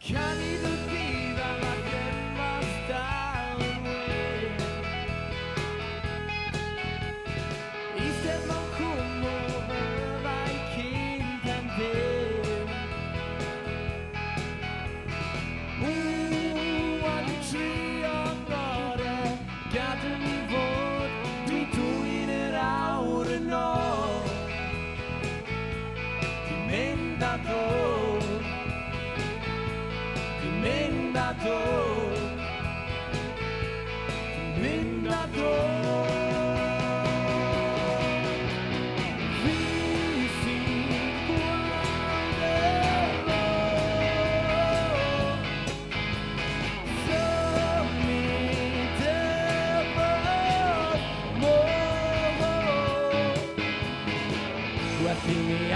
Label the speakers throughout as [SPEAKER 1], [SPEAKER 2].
[SPEAKER 1] Kan i du giva mig glömma staden istället man kommer över i kinten del what the tree on God got me vote we doing it out and all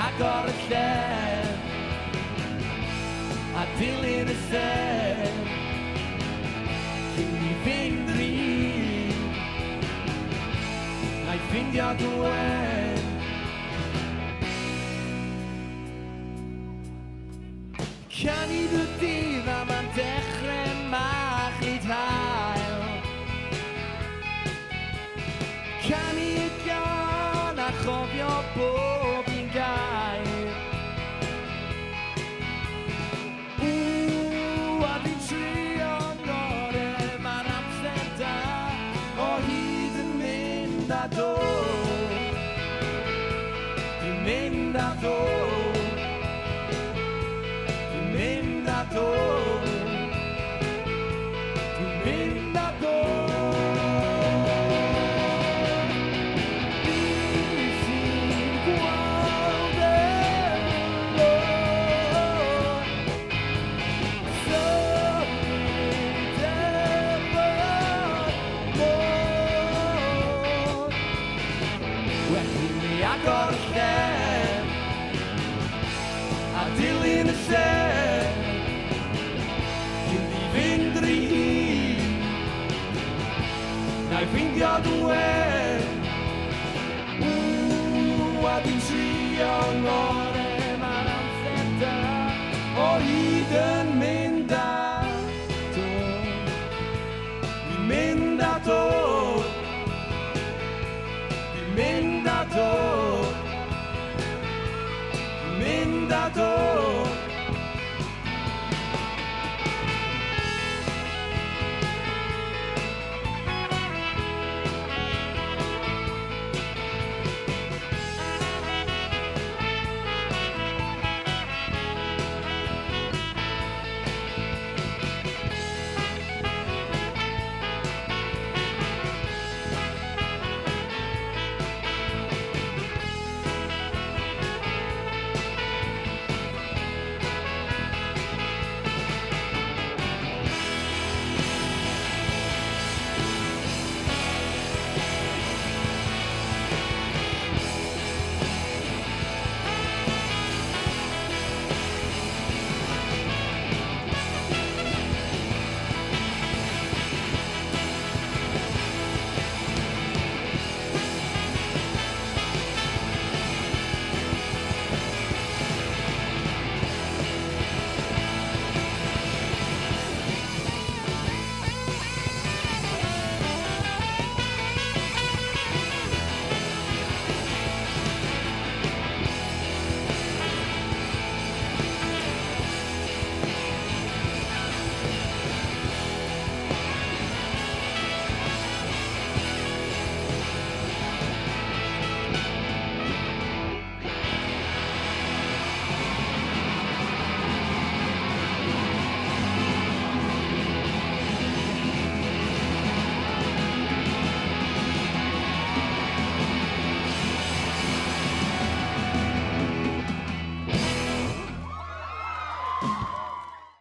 [SPEAKER 1] I got a stand I feel in a sand Can you think dream I think you're the one Kan i du diva man dechrau machlit hael Kan i gan a chofio bob un gair a fi'n trio ngorau ma'r amser da o hyd yn mynd a dod Dwi'n mynd a dod Dwi'n mynd a dod